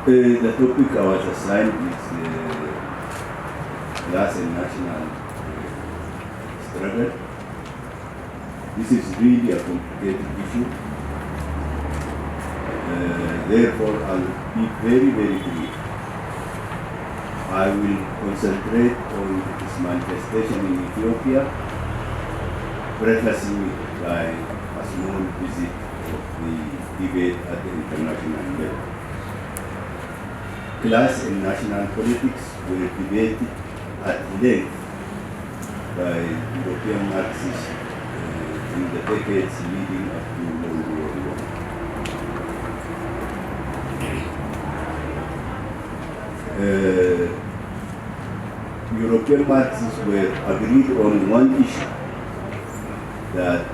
The topic I was assigned is class and national struggle. This is really a complicated issue. Therefore, I'll be very, very brief. I will concentrate on its manifestation in Ethiopia, prefacing it by a small visit of the debate at the international level. Class and national politics were debated at length by European Marxists in the decades leading up to World War I. European Marxists were agreed on one issue, that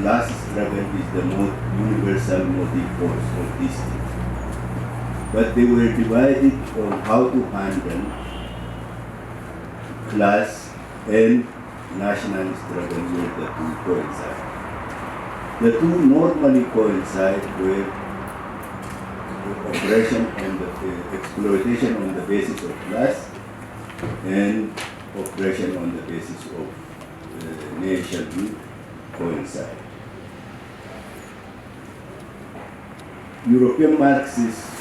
class struggle is the most universal motive force of history. But they were divided on how to handle class and national struggle where the two coincide. The two normally coincide with oppression and exploitation on the basis of class and oppression on the basis of nationhood coincide. European Marxists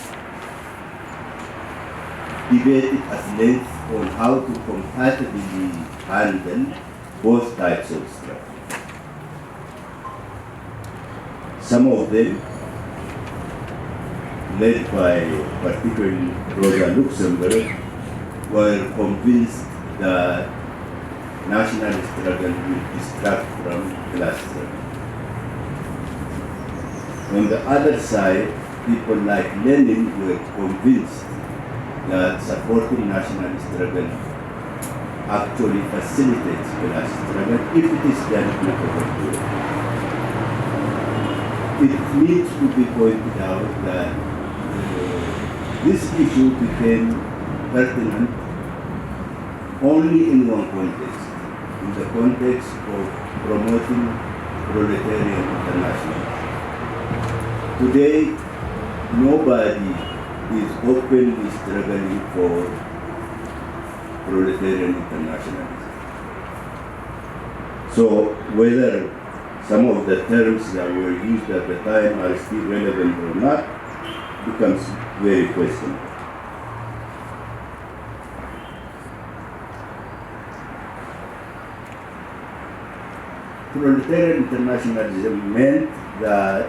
debated at length on how to compatibly handle both types of struggle. Some of them, led by particularly Rosa Luxemburg, were convinced that national struggle will distract from class struggle. On the other side, people like Lenin were convinced that supporting national struggle actually facilitates class struggle if it is done in a proper way. It needs to be pointed out that this issue became pertinent only in one context, in the context of promoting proletarian international. Today, nobody is openly struggling for proletarian internationalism. So whether some of the terms that were used at the time are still relevant or not becomes very questionable. Proletarian internationalism meant that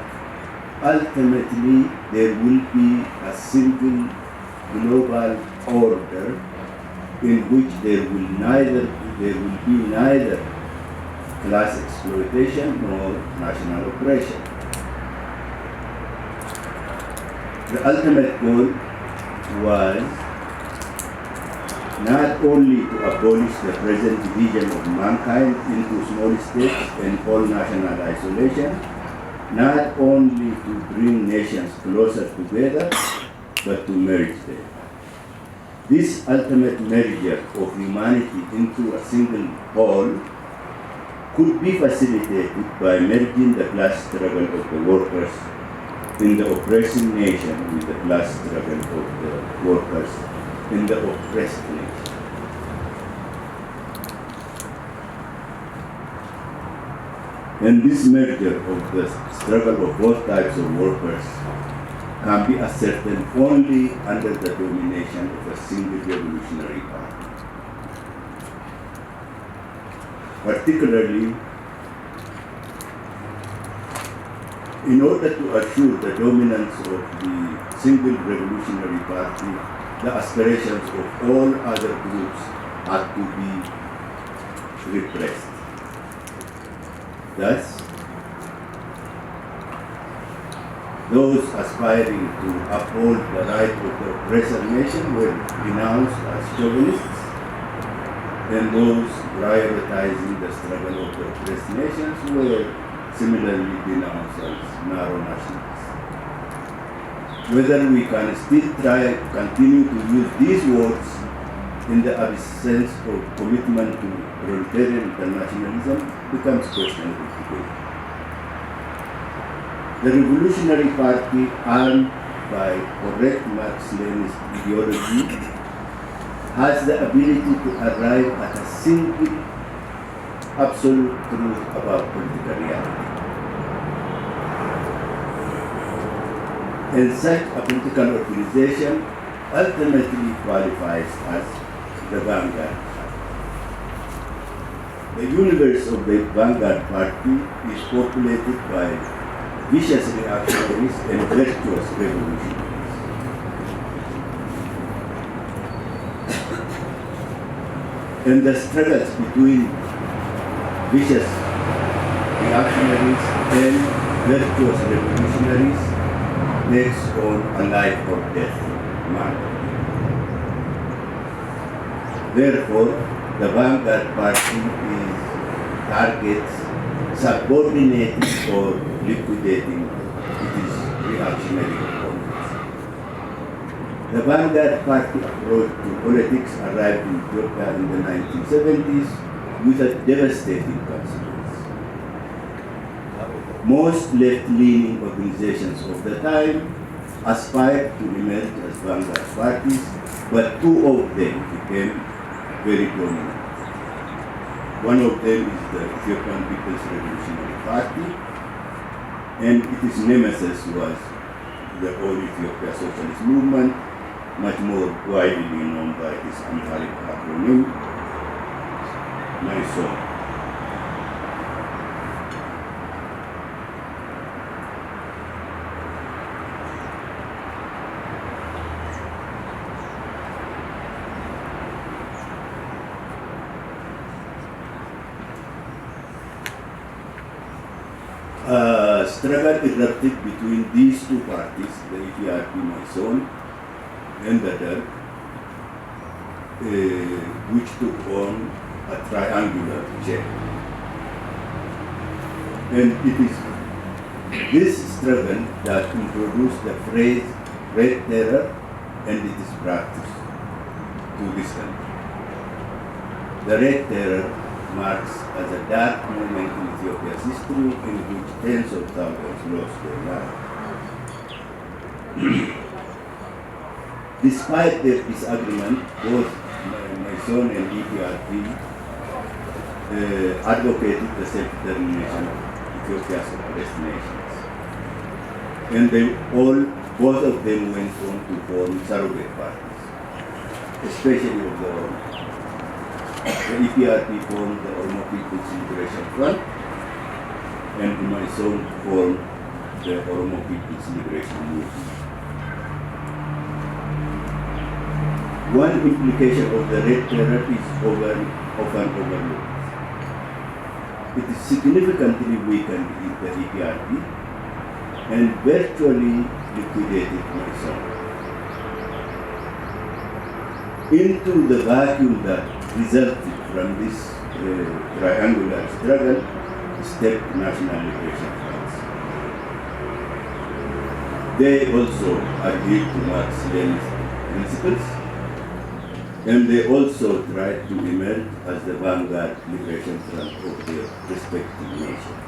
ultimately there will be a single global order in which there will be neither class exploitation nor national oppression. The ultimate goal was not only to abolish the present division of mankind into small states and all national isolation, not only to bring nations closer together, but to merge them. This ultimate merger of humanity into a single whole could be facilitated by merging the class struggle of the workers in the oppressing nation with the class struggle of the workers in the oppressed nation. And this merger of the struggle of both types of workers can be ascertained only under the domination of a single revolutionary party. Particularly, in order to assure the dominance of the single revolutionary party, the aspirations of all other groups had to be repressed. Thus, those aspiring to uphold the right of the oppressor nation were denounced as chauvinists, and those prioritizing the struggle of the oppressed nations were similarly denounced as narrow nationalists. Whether we can still continue to use these words in the absence of commitment to proletarian internationalism becomes questionable today. The Revolutionary Party armed by correct Marx-Leninist ideology has the ability to arrive at a single absolute truth about political reality. And such a political organization ultimately qualifies as the vanguard. The universe of the vanguard party is populated by vicious reactionaries and virtuous revolutionaries. And the struggles between vicious reactionaries and virtuous revolutionaries takes on a life or death manner. Therefore, the vanguard party targets subordinating or liquidating its reactionary opponents. The vanguard party approach to politics arrived in Ethiopia in the 1970s with a devastating consequence. Most left-leaning organizations of the time aspired to emerge as vanguard parties, but two of them became very dominant. One of them is the Ethiopian People's Revolutionary Party, and its nemesis was the All Ethiopia Socialist Movement, much more widely known by its Amharic acronym, MYSOM. Struggle erupted between these two parties, the EPRP MYSOM and the Derg, which took on a triangular shape. And it is this struggle that introduced the phrase red terror and its practice to this country. The red terror marks as a dark moment in Ethiopia's history in which tens of thousands lost their lives. Despite their disagreement, both MYSOM and EPRP advocated the self-determination of Ethiopia's oppressed nations. And both of them went on to form surrogate parties, especially of the Oromo. The EPRP formed the Oromo People's Liberation Front, and MYSOM formed the Oromo People's Liberation Movement. One implication of the red terror is often overlooked. It is significantly weakened in the EPRP and virtually liquidated MYSOM. Into the vacuum that resulted from this triangular struggle stepped national liberation fronts. They also adhered to Marx-Leninist principles, and they also tried to emerge as the vanguard liberation front of their respective nations.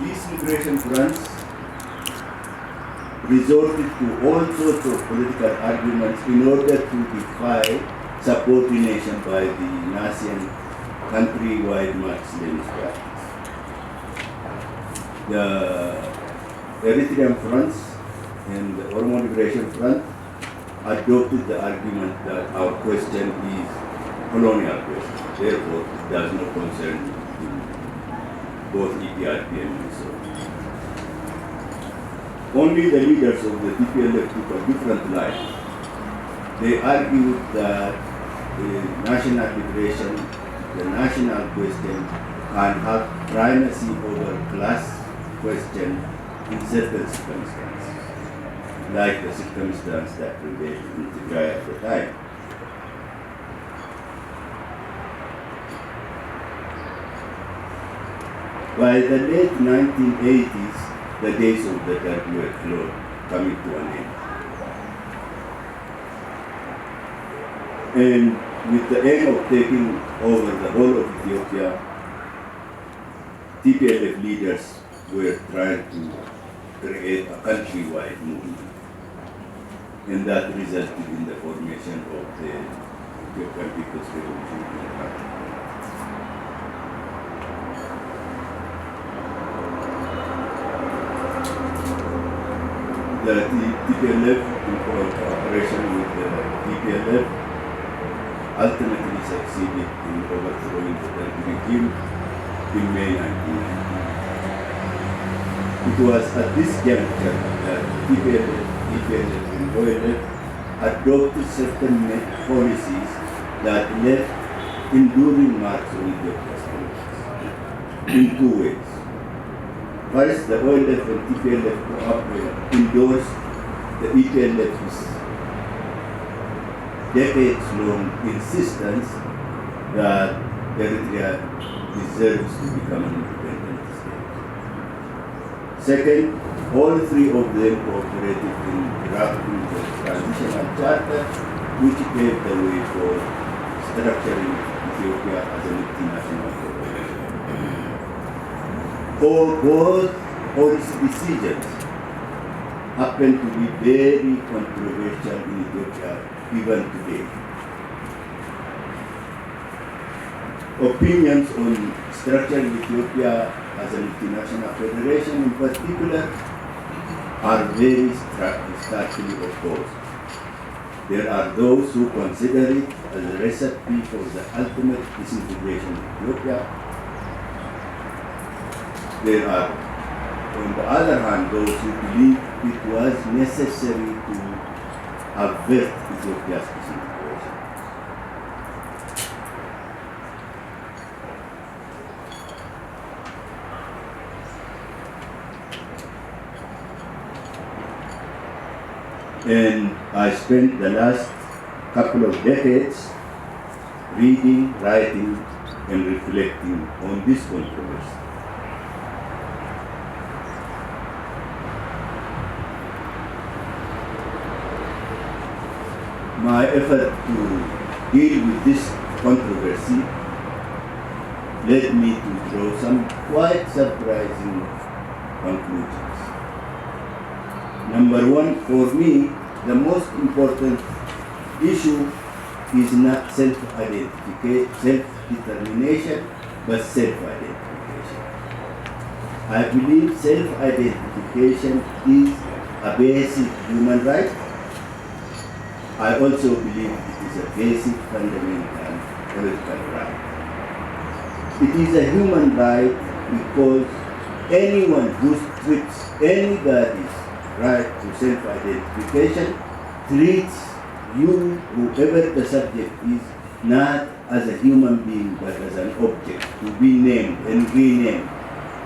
These liberation fronts resorted to all sorts of political arguments in order to defy subordination by the Nazi and country-wide Marx-Leninist practice. The Eritrean fronts and the Oromo Liberation Front adopted the argument that our question is colonial question, therefore it does not concern both EPRP and MYSOM. Only the leaders of the TPLF took a different line. They argued that the national liberation, the national question, can have primacy over class question in certain circumstances, like the circumstance that prevailed in Tigray at the time. By the late 1980s, the days of the third world war coming to an end. And with the aim of taking over the whole of Ethiopia, TPLF leaders were trying to create a countrywide movement. And that resulted in the formation of the Ethiopian People's Revolutionary Party. The TPLF, in cooperation with the TPLF, ultimately succeeded in overthrowing the Derg regime in May 1990. It was at this juncture that TPLF and OLF adopted certain policies that left enduring marks on Ethiopia's politics in two ways. First, the OLF and TPLF endorsed the EPLF's decades-long insistence that Eritrea deserves to become an independent state. Second, all three of them cooperated in drafting the transitional charter, which paved the way for structuring Ethiopia as a multinational corporation. Both policy decisions happen to be very controversial in Ethiopia even today. Opinions on structuring Ethiopia as a multinational federation in particular are very starkly opposed. There are those who consider it as a recipe for the ultimate disintegration of Ethiopia. There are, on the other hand, those who believe it was necessary to avert Ethiopia's disintegration. And I spent the last couple of decades reading, writing, and reflecting on this controversy. My effort to deal with this controversy led me to draw some quite surprising conclusions. Number one, for me, the most important issue is not self-determination, but self-identification. I believe self-identification is a basic human right. I also believe it is a basic fundamental political right. It is a human right because anyone who strips anybody's right to self-identification treats you, whoever the subject is, not as a human being but as an object to be named and renamed